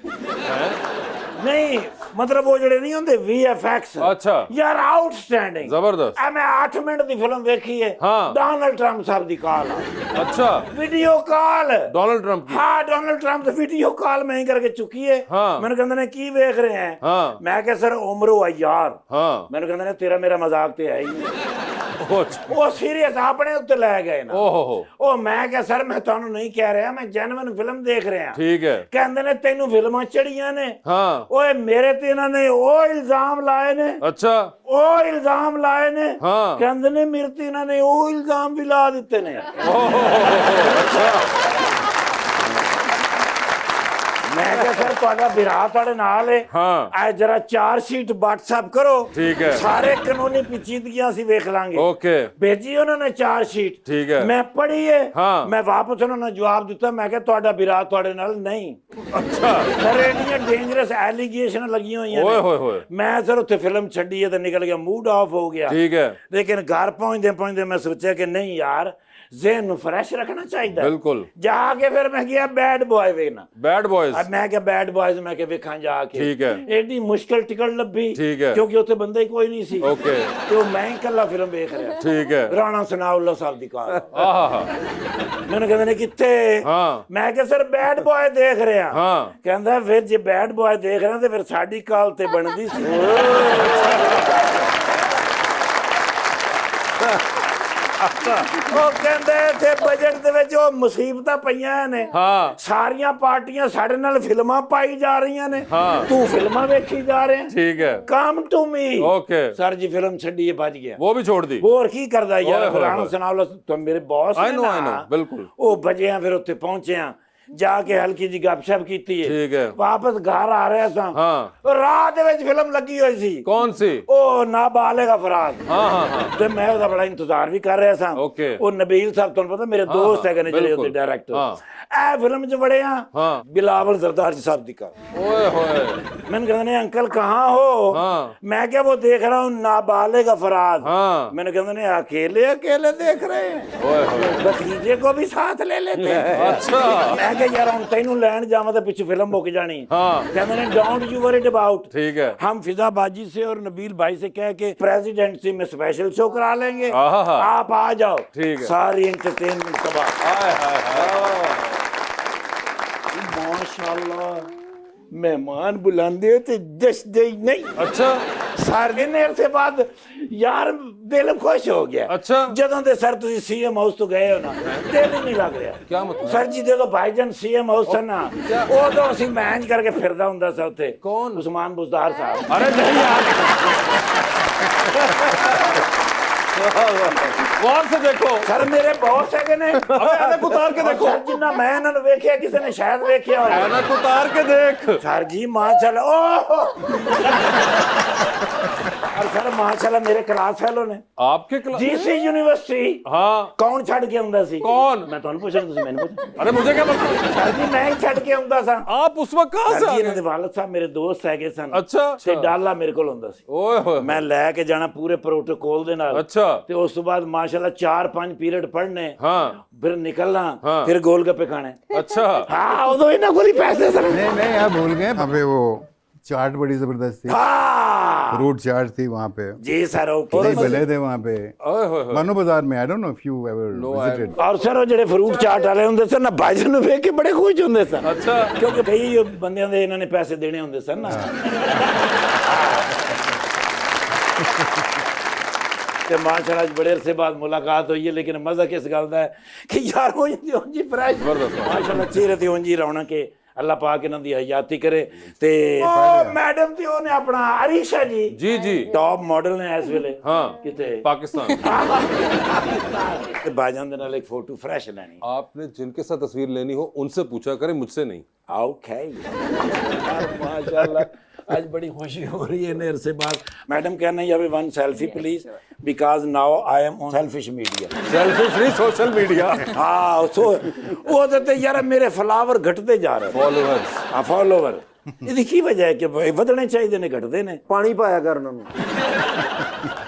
नहीं मतलब वो ਜਿਹੜੇ ਨਹੀਂ ਹੁੰਦੇ VFX। अच्छा। यार आउटस्टैंडिंग जबरदस्त। मैं 8 मिनट ਦੀ ਫਿਲਮ ਵੇਖੀ ਹੈ। हाँ। डोनाल्ड ट्रंप ਸਾਹਿਬ ਦੀ ਕਾਲ ਆ, अच्छा ਵੀਡੀਓ ਕਾਲ। डोनाल्ड ट्रंप की। हाँ डोनाल्ड ट्रंप ਦੀ ਵੀਡੀਓ ਕਾਲ ਮੈਂ ਹੀ ਕਰਕੇ ਚੁੱਕੀ ਹੈ। हाँ। ਮੈਨੂੰ ਕਹਿੰਦੇ ਨੇ ਕੀ ਵੇਖ ਰਹੇ ਹੈ? हाँ ਮੈਂ ਕਿਹਾ ਸਰ ਉਮਰੂ ਆ ਯਾਰ। हाँ ਮੈਨੂੰ ਕਹਿੰਦੇ ਨੇ ਤੇਰਾ ਮੇਰਾ ਮਜ਼ਾਕ ਤੇ ਹੈ ਹੀ ਨਹੀਂ। ओ अच्छा ਉਹ ਸੀਰੀਅਸ ਆਪਣੇ ਉੱਤੇ ਲੈ ਗਏ ਨਾ। ओहो हो ਉਹ ਮੈਂ ਕਿਹਾ ਸਰ ਮੈਂ ਤੁਹਾਨੂੰ ਨਹੀਂ ਕਹਿ ਰਿਹਾ, ਮੈਂ ਜੈਨੂਇਨ ਫਿਲਮ ਦੇਖ ਰਿਹਾ। ठीक है। ਕਹਿੰਦੇ ਨੇ ਤੈਨੂੰ ਫਿਲਮਾਂ ਚੜੀਆਂ ਨੇ। हाँ ਓਏ ਮੇਰੇ ਤੇ ਇਹਨਾਂ ਨੇ ਉਹ ਇਲਜ਼ਾਮ ਲਾਏ ਨੇ, अच्छा ਉਹ ਇਲਜ਼ਾਮ ਲਾਏ ਨੇ। ਹਾਂ। ਕਹਿੰਦੇ ਨੇ ਮੇਰੇ ਤੇ ਇਹਨਾਂ ਨੇ ਉਹ ਇਲਜ਼ਾਮ ਵੀ ਲਾ ਦਿੱਤੇ ਨੇ। ਮੈਂ ਕਿਹਾ ਸਰ ਤੁਹਾਡਾ ਬਿਰਾ ਤੁਹਾਡੇ ਨਾਲ ਹੈ। हाँ ਐ ਜਰਾ 4 ਸ਼ੀਟ WhatsApp ਕਰੋ। ठीक है। ਸਾਰੇ ਕਾਨੂੰਨੀ ਪੇਚੀਦਗੀਆਂ ਅਸੀਂ ਵੇਖ ਲਾਂਗੇ। ओके ਭੇਜੀ ਉਹਨਾਂ ਨੇ 4 ਸ਼ੀਟ। ठीक है। ਮੈਂ ਪੜ੍ਹੀ ਹੈ। ਹਾਂ। ਮੈਂ ਵਾਪਸ ਉਹਨਾਂ ਨੂੰ ਜਵਾਬ ਦਿੱਤਾ, ਮੈਂ ਕਿਹਾ ਤੁਹਾਡਾ ਬਿਰਾ ਤੁਹਾਡੇ ਨਾਲ ਨਹੀਂ। अच्छा ਸਰ ਇੰਨੀਆਂ ਡੇਂਜਰਸ ਐਲੀਗੇਸ਼ਨ ਲੱਗੀਆਂ ਹੋਈਆਂ ओए ਨੇ। होए होए ਮੈਂ ਸਰ ਉੱਥੇ ਫਿਲਮ ਛੱਡੀ ਹੈ ਤੇ ਨਿਕਲ ਗਿਆ, ਮੂਡ ਆਫ ਹੋ ਗਿਆ। ठीक है ਲੇਕਿਨ ਘਰ ਪਹੁੰਚਦੇ ਪਹੁੰਚਦੇ ਮੈਂ ਸੋਚਿਆ ਕਿ ਨਹੀਂ ਯਾਰ ਜ਼ਹਿਨ ਨੂੰ ਫਰੈਸ਼ ਰੱਖਣਾ ਚਾਹੀਦਾ। बिल्कुल। ਜਾ ਕੇ ਫਿਰ ਮੈਂ ਗਿਆ ਬੈਡ ਬॉय ਵੇਖਣਾ। बैड बॉयज अब मैं क्या बैड बॉयज मैं क्या ਵੇਖਾਂ ਜਾ ਕੇ। ठीक है। एडी मुश्किल टिकट ਲੱਭੀ ठीक है। ਕਿਉਂਕਿ ਉੱਥੇ ਬੰਦਾ ਹੀ ਕੋਈ ਨਹੀਂ ਸੀ। ओके ਤੇ ਉਹ ਮੈਂ ਹੀ ਇਕੱਲਾ ਫਿਲਮ ਵੇਖ ਰਿਹਾ। ठीक है। ਰਾਣਾ ਸਨਾਉल्ला ਸਾਹਿਬ ਦੀ ਕਾਰ। आहा ਮੈਨੂੰ ਕਹਿੰਦੇ ਨੇ ਕਿੱਥੇ? हाँ ਮੈਂ ਕਿਹਾ ਸਰ ਬੈਡ ਬॉय ਦੇਖ ਰਿਹਾ। हाँ ਕਹਿੰਦਾ ਫਿਰ ਜੇ ਬੈਡ ਬॉय ਦੇਖ ਰਿਹਾ ਤੇ ਫਿਰ ਸਾਡੀ ਕਾਲ ਤੇ ਬਣਦੀ ਸੀ। ਉਹ ਕਹਿੰਦੇ ਤੇ ਬਜਟ ਦੇ ਵਿੱਚ ਉਹ ਮੁਸੀਬਤਾਂ ਪਈਆਂ ਨੇ। हाँ ਸਾਰੀਆਂ ਪਾਰਟੀਆਂ ਸਾਡੇ ਨਾਲ ਫਿਲਮਾਂ ਪਾਈ ਜਾ ਰਹੀਆਂ ਨੇ, ਹਾਂ। ਤੂੰ ਫਿਲਮਾਂ ਵੇਖੀ ਜਾ ਰਿਹਾ। ठीक है come to me. Okay sir ji film ਛੱਡੀ ਭੱਜ ਗਿਆ। वो भी छोड़ दी। ਹੋਰ ਕੀ ਕਰਦਾ ਓਏ ਯਾਰ? ਹੋਏ ਰਾਣਾ ਹੋਏ। ਸੁਨਾਉल्ला ਤੁਮ ਮੇਰੇ boss I know, I know, ਬਿਲਕੁਲ। ਉਹ ਵਜੇ ਆ ਫਿਰ ਉੱਥੇ ਪਹੁੰਚੇ ਆ। जाके हल्की जी गपशप की ठीक है। वापस घर आ रहे सा हाँ। रात ਵਿੱਚ ਫਿਲਮ ਲੱਗੀ ਹੋਈ ਸੀ कौन सी? ਉਹ ਨਾਬਾਲਿਗ ਅਫਰਾਦ हाँ हाँ हाँ ਤੇ ਮੈਂ ਉਹਦਾ ਬੜਾ ਇੰਤਜ਼ਾਰ ਵੀ ਕਰ ਰਿਹਾ ਸਾਂ Okay। ਉਹ ਨਬੀਲ ਸਾਹਿਬ ਤੁਹਾਨੂੰ ਪਤਾ ਮੇਰੇ ਦੋਸਤ ਹੈਗੇ ਨੇ ਜਿਹੜੇ ਉਹਦੇ ਡਾਇਰੈਕਟਰ ਇਹ ਫਿਲਮ 'ਚ ਬੜੇ ਆ ਬਿਲਾਵਲ ਜ਼ਰਦਾਰੀ ਸਾਹਿਬ ਦੀ ਕਾ ओए होए मैंने कहते नहीं अंकल कहाँ हो मैं क्या वो देख रहा हूँ नाबालिग अफराद मैंने कहते नहीं अकेले अकेले देख रहे हैं भतीजे को भी साथ ले लेते हैं अच्छा मैं क्या यार हम तेनू लैंड जावा तो पीछे फिल्म मुक जानी कहते नहीं डोंट यू वरीड अबाउट ठीक है हम फिजाबाजी से और नबील भाई से कह के प्रेसिडेंट से में स्पेशल शो करा लेंगे आहा। आप आ जाओ ठीक है। सारी एंटरटेनमेंट तबाह हाय हाय हाय माशाल्लाह मेहमान बुलाते हो तो जश दे नहीं अच्छा सारे नेर से बाद यार दिल खुश हो गया अच्छा ਜਦੋਂ ਦੇ ਸਰ ਤੁਸੀਂ ਸੀਐਮ ਹਾਊਸ ਤੋਂ ਗਏ ਹੋ ਨਾ ਦਿਲ ਹੀ ਨਹੀਂ ਲੱਗ ਰਿਹਾ क्या मतलब ਸਰ ਜੀ ਜਦੋਂ ਭਾਈਜਾਨ ਸੀਐਮ ਹਾਊਸ ਸਨ ਨਾ ਉਦੋਂ ਅਸੀਂ ਮੈਚ ਕਰਕੇ ਫਿਰਦਾ ਹੁੰਦਾ ਸੀ ਉੱਥੇ कौन? ਉਸਮਾਨ ਬੁਜ਼ਦਾਰ ਸਾਹਿਬ अरे नहीं यार गौर से देखो ਸਰ ਮੇਰੇ ਬਹੁਤ ਹੈਗੇ ਨੇ अबे ऐनक उतार के देखो ਸਰ ਜਿੰਨਾ ਮੈਂ ਇਹਨਾਂ ਨੂੰ ਵੇਖਿਆ ਕਿਸੇ ਨੇ ਸ਼ਾਇਦ ਵੇਖਿਆ ਹੋਵੇ ऐनक उतार के देख सर जी माशाल्लाह ओह और सर माशाल्लाह मेरे क्लास फेलो ने आपके क्लास जीसी यूनिवर्सिटी हाँ कौन छड़ के आंदा सी कौन? मैं ਤੁਹਾਨੂੰ ਪੁੱਛਾਂ ਤੁਸੀਂ ਮੈਨੂੰ ਪੁੱਛੋ अरे मुझे क्या पता ਸਰ ਜੀ ਮੈਂ ਹੀ ਛੱਡ ਕੇ ਆਉਂਦਾ ਸਾਂ आप उस वक्त कहाँ से ਸਰ आ ਜੀ ਇਹਨਾਂ गए? ਦੇ ਵਾਲਦ ਸਾਹਿਬ ਮੇਰੇ ਦੋਸਤ ਹੈਗੇ ਸਨ अच्छा ਤੇ ਡਾਲਾ ਮੇਰੇ ਕੋਲ ਹੁੰਦਾ ਸੀ ओए होए ਮੈਂ ਲੈ ਕੇ ਜਾਣਾ ਪੂਰੇ ਪ੍ਰੋਟੋਕੋਲ ਦੇ ਨਾਲ अच्छा ਤੇ ਉਸ ਤੋਂ ਬਾਅਦ ਮਾਸ਼ਾਅੱਲਾ 4-5 ਪੀਰੀਅਡ ਪੜ੍ਹਨੇ हाँ ਫਿਰ ਨਿਕਲਣਾ हाँ। ਫਿਰ ਗੋਲ ਗੱਪੇ ਖਾਣੇ अच्छा ਹਾਂ ਉਦੋਂ ਇਹਨਾਂ ਕੋਲ ਹੀ ਪੈਸੇ ਸਨ नहीं नहीं आप भूल गए वहाँ पे वो चाट बड़ी जबरदस्त थी ਹਾਂ फ्रूट चाट थी वहाँ पे जी सर ओके दही भले थे वहाँ पे ओए होए होए मानो बाजार में I don't know if you ever No, visited ਔਰ ਸਰ ਉਹ ਜਿਹੜੇ ਫਰੂਟ ਚਾਟ ਵਾਲੇ ਹੁੰਦੇ ਸਨ ਨਾ ਭਾਈਜਾਨ ਨੂੰ ਵੇਖ ਕੇ ਬੜੇ ਖੁਸ਼ ਹੁੰਦੇ ਸਨ अच्छा ਕਿਉਂਕਿ ਕਈ ਬੰਦਿਆਂ ਦੇ ਇਹਨਾਂ ਨੇ ਪੈਸੇ ਦੇਣੇ ਹੁੰਦੇ ਸਨ ਨਾ ਤੇ ਮਾਸ਼ਾਅੱਲਾ ਅੱਜ ਬੜੇ ਅਰਸੇ ਬਾਅਦ ਮੁਲਾਕਾਤ ਹੋਈ ਹੈ ਲੇਕਿਨ ਮਜ਼ਾ ਕਿਸ ਗੱਲ ਦਾ ਹੈ ਕਿ ਯਾਰ ਉਂਝ ਫਰੈਸ਼ ਮਾਸ਼ਾਅੱਲਾ ਚਿਹਰੇ ਤੇ ਉਂਝ ਰੌਣਕ ਹੈ ਅੱਲਾਹ ਪਾਕ ਇਹਨਾਂ ਦੀ ਹਯਾਤੀ ਕਰੇ ਤੇ ਉਹ ਮੈਡਮ ਤੇ ਉਹਨੇ ਆਪਣਾ ਅਰੀਸ਼ਾ ਜੀ जी जी ਟੌਪ ਮਾਡਲ ਨੇ ਇਸ ਵੇਲੇ हाँ ਕਿਤੇ पाकिस्तान ਤੇ ਭਾਈਜਾਨ ਦੇ ਨਾਲ ਇੱਕ ਫੋਟੋ ਫਰੈਸ਼ ਲੈਣੀ आपने जिनके साथ तस्वीर लेनी हो उनसे पूछा करें मुझसे नहीं ओके माशाल्लाह आज बड़ी खुशी हो रही है नेर से बात मैडम कहना है अभी one selfie please because now I am on selfish media selfish नहीं सोशल मीडिया हाँ सो वो तो यार मेरे फॉलोवर घटते जा रहे हैं फॉलोअर्स हाँ फॉलोवर ਇਹਦੀ ਕੀ ਵਜ੍ਹਾ ਹੈ ਕਿ ਵਧਣੇ ਚਾਹੀਦੇ ਨੇ ਘਟਦੇ ਨੇ ਪਾਣੀ ਪਾਇਆ ਕਰ ਉਹਨਾਂ ਨੂੰ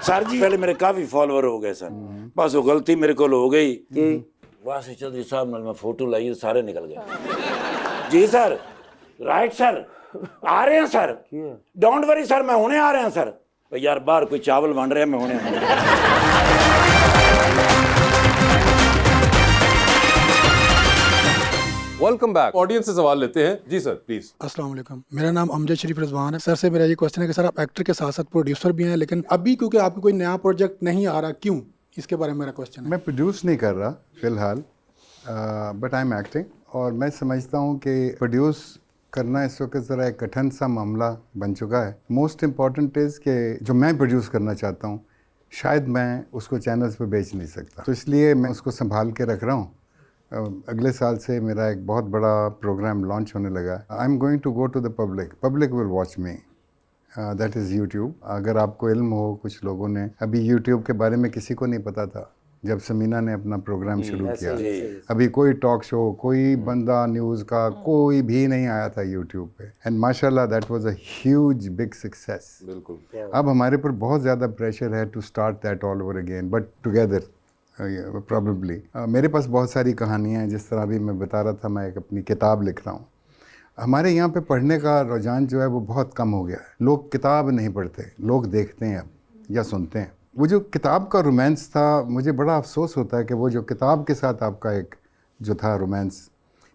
ਸਰ ਜੀ ਪਹਿਲੇ ਮੇਰੇ ਕਾਫੀ ਫॉलोवर ਹੋ ਗਏ ਸਨ ਬਸ ਉਹ ਗਲਤੀ ਮੇਰੇ ਕੋਲ ਹੋ ਗਈ ਕੀ ਵਾਸੀ ਚੌਧਰੀ ਸਾਹਿਬ ਨਾਲ ਮੈਂ ਫੋਟੋ ਲਾਈ ਸਾਰੇ ਨਿਕਲ ਗਏ ਜੀ ਸਰ ਰਾਈਟ ਸਰ ਆ ਰਹੇ ਹਾਂ ਸਰ ਡੋਂਟ ਵਰੀ ਸਰ ਮੈਂ ਹੁਣੇ ਆ ਰਿਹਾ ਸਰ ਯਾਰ ਬਾਹਰ ਕੋਈ ਚਾਵਲ ਵੰਡ ਰਿਹਾ ਮੈਂ ਹੁਣੇ वेलकम बैक ऑडियंस से सवाल लेते हैं जी सर प्लीज अस्सलाम वालेकुम मेरा नाम अमजद शरीफ रिजवान है सर से मेरा ये क्वेश्चन है कि सर आप एक्टर के साथ साथ प्रोड्यूसर भी हैं लेकिन अभी क्योंकि आपको कोई नया प्रोजेक्ट नहीं आ रहा क्यों इसके बारे में मेरा क्वेश्चन है मैं प्रोड्यूस नहीं कर रहा फिलहाल बट आई एम एक्टिंग और मैं समझता हूँ कि प्रोड्यूस करना इस वक्त ज़रा एक कठिन सा मामला बन चुका है मोस्ट इम्पॉर्टेंट इज़ कि जो मैं प्रोड्यूस करना चाहता हूँ शायद मैं उसको चैनल्स पे बेच नहीं सकता तो इसलिए मैं उसको संभाल के रख रहा हूँ अगले साल से मेरा एक बहुत बड़ा प्रोग्राम लॉन्च होने लगा I am going to go to the public will watch me that is YouTube अगर आपको इल्म हो कुछ लोगों ने अभी यूट्यूब के बारे में किसी को नहीं पता था जब समीना ने अपना प्रोग्राम शुरू किया अभी कोई टॉक शो कोई बंदा न्यूज़ का कोई भी नहीं आया था यूट्यूब पे एंड माशाल्लाह that was a huge big success बिल्कुल अब हमारे पर बहुत ज़्यादा प्रेशर है to start that all over again but together probably मेरे पास बहुत सारी कहानियाँ हैं जिस तरह अभी मैं बता रहा था मैं एक अपनी किताब लिख रहा हूँ हमारे यहाँ पे पढ़ने का रुझान जो है वो बहुत कम हो गया है लोग किताब नहीं पढ़ते लोग देखते हैं अब या सुनते हैं वो जो किताब का रोमांस था मुझे बड़ा अफसोस होता है कि वो जो किताब के साथ आपका एक जो था romance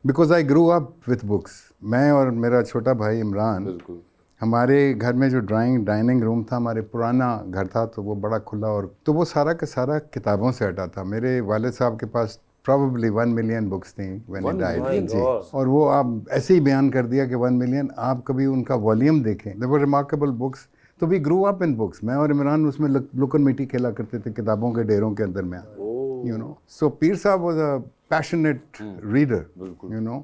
because I grew up with books मैं और मेरा छोटा भाई इमरान बिल्कुल हमारे घर में जो डाइनिंग रूम था हमारे पुराना घर था तो वो बड़ा खुला और तो वो सारा का सारा किताबों से हटा था मेरे वालिद साहब के पास प्रॉबली 1 मिलियन बुक्स थी व्हेन ही डाइड जी और वो आप ऐसे ही बयान कर दिया कि 1 मिलियन आप कभी उनका वॉल्यूम देखें दे वर रिमार्केबल बुक्स तो we grew up in books मैं और इमरान उसमें लुकन मिट्टी खेला करते थे किताबों के ढेरों के अंदर में यू नो सो पीर साहब was a passionate reader you know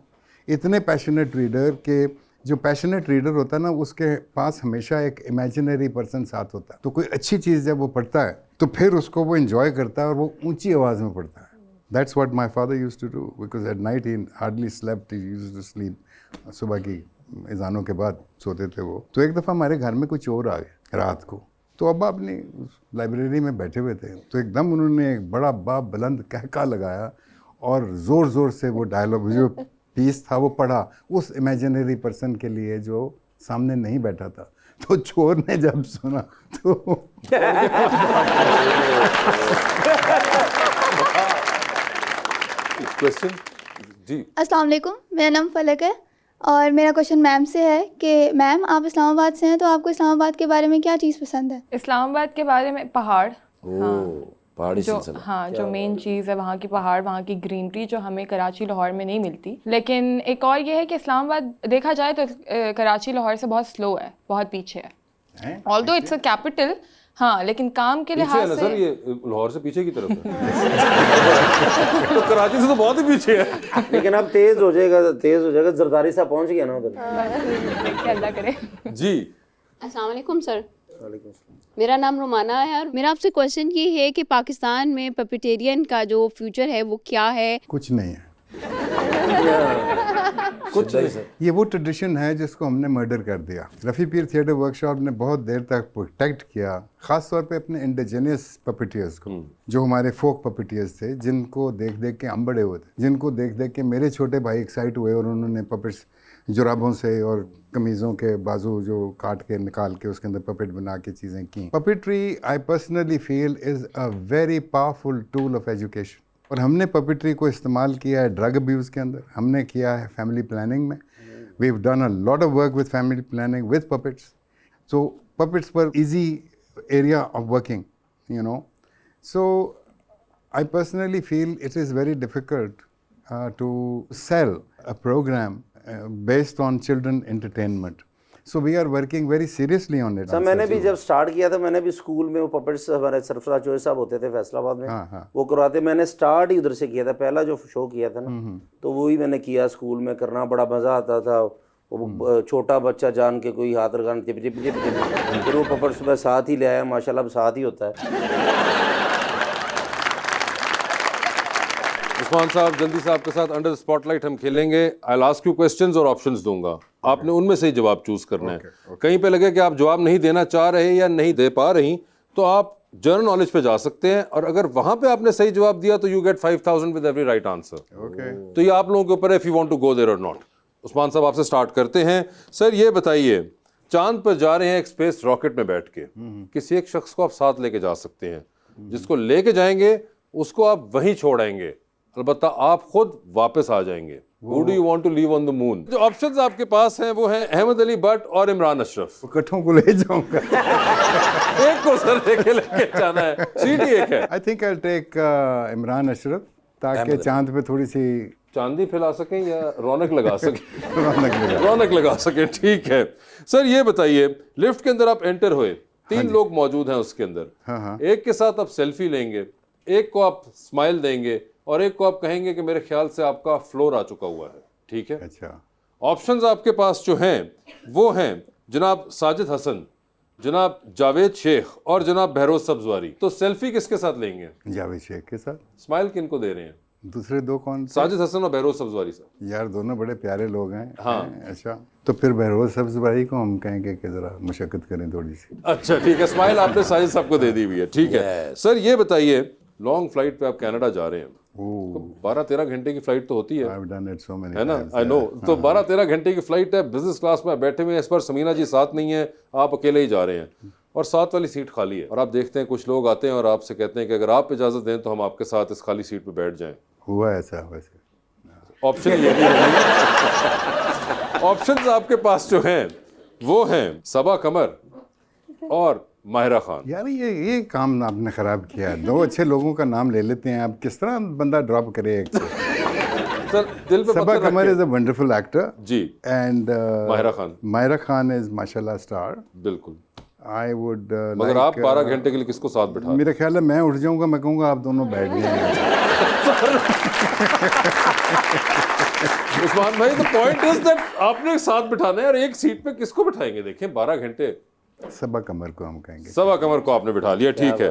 इतने पैशनेट रीडर के जो पैशनेट रीडर होता है ना उसके पास हमेशा एक इमेजिनरी पर्सन साथ होता है। तो कोई अच्छी चीज़ जब वो पढ़ता है तो फिर उसको वो एंजॉय करता है और वो ऊंची आवाज़ में पढ़ता है। That's what my father used to do because at night he hardly slept, he used to sleep. सुबह की अज़ानों के बाद सोते थे वो। तो एक दफ़ा हमारे घर में कोई चोर आ गए रात को, तो अब्बा अपनी लाइब्रेरी में बैठे हुए थे, तो एकदम उन्होंने एक बड़ा बुलंद कहका लगाया और ज़ोर ज़ोर से वो डायलॉग जो पीस था वो पढ़ा उस इमेजिनरी पर्सन के लिए जो सामने नहीं बैठा था। तो चोर ने जब सुना तो क्वेश्चन जी। अस्सलाम वालेकुम, मेरा नाम फलक है और मेरा क्वेश्चन मैम से है कि मैम आप इस्लामाबाद से हैं तो आपको इस्लामाबाद के बारे में क्या चीज़ पसंद है? इस्लामाबाद के बारे में पहाड़, पहाड़ी जो सिलसिला। हाँ जो मेन चीज़ है वहाँ की पहाड़, वहाँ की ग्रीनरी जो हमें कराची लाहौर में नहीं मिलती। लेकिन एक और ये है कि इस्लामाबाद देखा जाए तो कराची लाहौर से बहुत स्लो है, बहुत पीछे है। ऑल्दो इट्स अ कैपिटल, हाँ, लेकिन काम के पीछे है लिहाज ना से सर, ये लाहौर से पीछे की तरफ है। तो कराची से तो बहुत ही पीछे है। लेकिन अब तेज हो जाएगा, जरदारी साहब पहुंच गया ना उधर। देखिए अल्लाह करे। जी अस्सलाम वालेकुम सर। मेरा नाम रुमाना है और मेरा आपसे क्वेश्चन ये है कि पाकिस्तान में पपिटेरियन का जो फ्यूचर है वो क्या है? कुछ नहीं है। कुछ नहीं सर। ये वो ट्रेडिशन है जिसको हमने मर्डर कर दिया। रफ़ी पीर थिएटर वर्कशॉप ने बहुत देर तक प्रोटेक्ट किया, ख़ास तौर पे अपने इंडिजिनियस पपिटियर्स को, जो हमारे फोक पपिटियर्स थे, जिनको देख देख के हम बड़े हुए थे, जिनको देख देख के मेरे छोटे भाई एक्साइट हुए और उन्होंने पपेट्स जुराबों से और कमीज़ों के बाजू जो काट के निकाल के उसके अंदर पपेट बना के चीज़ें की। Puppetry I personally feel is a very powerful tool of education. और हमने पपेट्री को इस्तेमाल किया है ड्रग अब्यूज़ के अंदर, हमने किया है फैमिली प्लानिंग में। We have done a lot of work with family planning with puppets. So puppets पर easy area of working, you know. So I personally feel it is very difficult to sell a programme based on children entertainment. So we are working very seriously on it. Sir मैंने भी जब start किया था, मैंने भी school में वो puppets, हमारे सरफराज चौधरी साहब होते थे फैसलाबाद में, वो करवाते। मैंने स्टार्ट ही उधर से किया था, पहला जो शो किया था ना, तो वही मैंने किया स्कूल में, करना बड़ा मज़ा आता था। वो छोटा बच्चा जान के कोई हाथ लगाना, टिप टिप टिप टिप, फिर वो पपेट्स मैं साथ ही ले आया, माशाल्लाह अब साथ ही होता है। उस्मान साहब, जल्दी से आपके साथ अंडर स्पॉटलाइट हम खेलेंगे। I will ask you questions और ऑप्शंस दूंगा, आपने उनमें से ही जवाब चूज करना है। कहीं पे लगे कि आप जवाब नहीं देना चाह रहे या नहीं दे पा रही तो आप जनरल नॉलेज पे जा सकते हैं, और अगर वहां पे आपने सही जवाब दिया तो you get 5000 with every right answer. तो ये आप लोगों के ऊपर है if you want to go there और नॉट। उस्मान साहब आपसे स्टार्ट करते हैं। सर ये बताइए, चांद पर जा रहे हैं एक स्पेस रॉकेट में बैठ के, किसी एक शख्स को आप साथ लेके जा सकते हैं, जिसको लेके जाएंगे उसको आप वहीं छोड़ाएंगे, अलबत्ता आप खुद वापस आ जाएंगे। Who do you want to leave on the moon? जो ऑप्शंस आपके पास हैं वो हैं अहमद अली भट्ट और इमरान अशरफ। इकट्ठों को ले जाऊंगा। एक को सर लेके जाना है, सीट ही एक है। I think I take Imran Ashraf, ताकि चांद पे थोड़ी सी चांदी फैला सकें या रौनक लगा सकें। रौनक रौनक लगा सकें, ठीक है। सर ये बताइए, लिफ्ट के अंदर आप एंटर हुए, 3 लोग मौजूद हैं उसके अंदर, एक के साथ आप सेल्फी लेंगे, एक को आप स्माइल देंगे और एक को आप कहेंगे कि मेरे ख्याल से आपका फ्लोर आ चुका हुआ है, ठीक है। अच्छा, ऑप्शंस आपके पास जो हैं वो हैं जनाब साजिद हसन, जनाब जावेद शेख और जनाब बहरोज सब्जवारी। तो सेल्फी किसके साथ लेंगे? जावेद शेख के साथ। स्माइल किनको दे रहे हैं? दूसरे दो कौन? साजिद हसन और बहरोज सब्जवारी साहब। यार दोनों बड़े प्यारे लोग हैं। हाँ। अच्छा, तो फिर बहरोज सब्जवारी को हम कहेंगे कि जरा मुशक्कत करें थोड़ी सी। अच्छा ठीक है, स्माइल आपने साजिद साहब को दे दी हुई है, ठीक है। सर ये बताइए, लॉन्ग फ्लाइट पे आप कनाडा जा रहे हैं, तो 12-13 घंटे की फ्लाइट तो होती है, I've done it so many है ना? times, I know. yeah. तो 12-13 घंटे की फ्लाइट है, बिजनेस क्लास में बैठे हुए हैं, इस पर समीना जी साथ नहीं है, आप अकेले ही जा रहे हैं और साथ वाली सीट खाली है, और आप देखते हैं कुछ लोग आते हैं और आपसे कहते हैं कि अगर आप इजाजत दें तो हम आपके साथ इस खाली सीट पे बैठ जाएं। हुआ ऐसा वैसे। ऑप्शन ये भी है। ऑप्शंस आपके पास जो हैं वो हैं सबा कमर और माहिरा खान। यार ये काम आपने खराब किया। 2 अच्छे लोगों का नाम ले लेते हैं, आप किस तरह बंदा ड्रॉप करे एक से। सर दिल पे सबा पत्थर कमर रख is a wonderful actor ji, and Mahira Khan is माशाल्लाह स्टार। बिल्कुल। आई वुड मगर आप 12 घंटे के लिए किसको साथ बिठा? मेरा ख्याल है मैं उठ जाऊंगा, मैं कहूँगा आप दोनों बैठ जाएंगे। उस्मान भाई, द पॉइंट इज दैट आपने एक साथ बिठाना है और एक सीट पे किसको बिठाएंगे? देखें 12 घंटे सबा कमर को हम कहेंगे। सवा कमर को आपने बिठा लिया, ठीक है।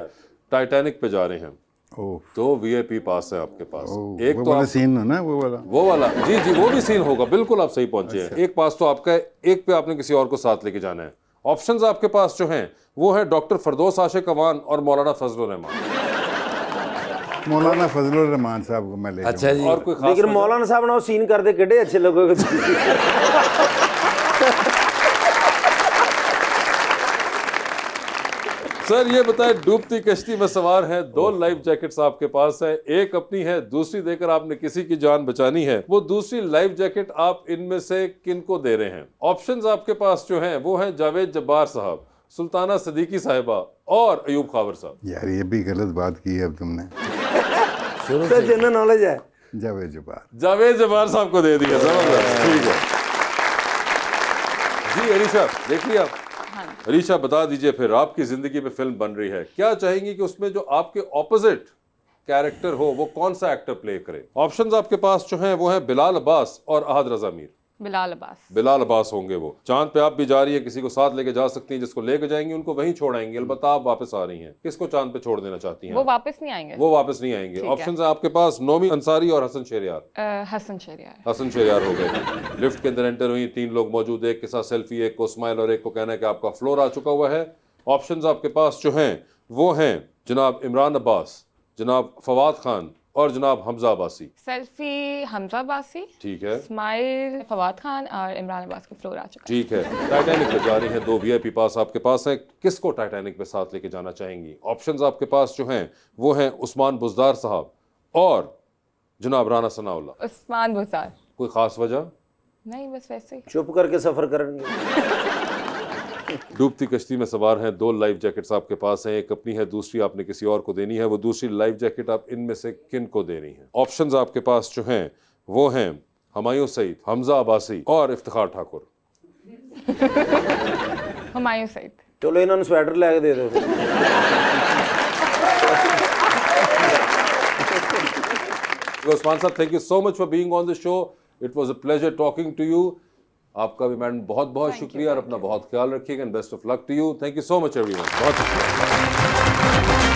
टाइटैनिक पे जा रहे हैं, ओह, तो वीआईपी पास है आपके पास। एक वो तो वाला आप, सीन है ना, वो वाला। जी जी, वो भी सीन होगा, बिल्कुल आप सही पहुंचे हैं। एक पास तो आपका है, एक पे आपने किसी और को साथ लेके जाना है। ऑप्शंस आपके पास जो हैं वो है डॉक्टर फरदौस आशिक अवान और मौलाना फजलुर रहमान। मौलाना फजलुर रहमान साहब को मैं ले अच्छा जी, और कोई खास लेकिन वजह? मौलाना साहब ना वो सीन करते किड्डे अच्छे लोगों को। सर ये बताएं, डूबती कश्ती में सवार हैं, 2 लाइफ जैकेट्स आपके पास है, एक अपनी है, दूसरी देकर आपने किसी की जान बचानी है। वो दूसरी लाइफ जैकेट आप इनमें से किनको दे रहे हैं? ऑप्शंस आपके पास जो हैं वो हैं जावेद जब्बार साहब, सुल्ताना सदीकी साहिबा और अयूब खावर साहब। यार ये भी गलत बात की है अब तुमने। तो जनरल नॉलेज है। जावेद जब्बार। जावेद जब्बार साहब को दे दिया, जबरदस्त, ठीक है जी। अरीशा देख लिया? अरीशा बता दीजिए फिर, आपकी जिंदगी में फिल्म बन रही है, क्या चाहेंगी कि उसमें जो आपके ऑपोजिट कैरेक्टर हो वो कौन सा एक्टर प्ले करे? ऑप्शंस आपके पास जो हैं वो हैं बिलाल अब्बास और अहद रजा मीर। बिलाल अब्बास। बिलाल अब्बास होंगे वो। चांद पे आप भी जा रही है, किसी को साथ लेके जा सकती हैं, जिसको लेके जाएंगी उनको वहीं छोड़ाएंगी, अलबत्ता आप वापस आ रही हैं। किसको चांद पे छोड़ देना चाहती हैं? वो वापस नहीं आएंगे। वो वापस नहीं आएंगे। ऑप्शंस है आपके पास नोमी अंसारी और हसन शहरयार। हसन शहरयार। हसन शहरयार हो गए। लिफ्ट के अंदर एंटर हुई, 3 लोग मौजूद, एक के साथ सेल्फी, एक को स्माइल और एक को कहना है कि आपका फ्लोर आ चुका हुआ है। ऑप्शंस आपके पास जो हैं वो हैं जनाब इमरान अब्बास, जनाब फवाद खान और जनाब हमजा अब्बासी। सेल्फी हमजा अब्बासी, ठीक है। स्माइल फवाद खान और इमरान अब्बास का फ्लोर आ चुका है। ठीक है। टाइटैनिक पे जा रही हैं, 2 वीआईपी पास आपके पास हैं, किसको टाइटैनिक पे साथ लेके जाना चाहेंगी? ऑप्शंस आपके पास जो हैं वो हैं उस्मान बुज़दार साहब और जनाब राना सनाउल्लाह। उस्मान बुज़दार। कोई खास वजह? नहीं, बस वैसे ही। चुप करके सफर करेंगे। डूबती कश्ती में सवार हैं, 2 लाइफ जैकेट्स आपके पास हैं, एक अपनी है, दूसरी आपने किसी और को देनी है। वो दूसरी लाइफ जैकेट आप इनमें से किन को दे रही हैं? ऑप्शंस आपके पास जो हैं वो हैं हुमायूं सईद, हमजा अब्बासी और इफ्तिखार ठाकुर। हुमायूं सईद। चलो इन्होंने स्वेटर लेके दे दो। उस्मान साहब, thank you so much for being on the show. It was a pleasure talking to you. आपका भी मैडम बहुत बहुत शुक्रिया और अपना बहुत ख्याल रखिएगा and best of luck to you. Thank you so much everyone. बहुत शुक्रिया।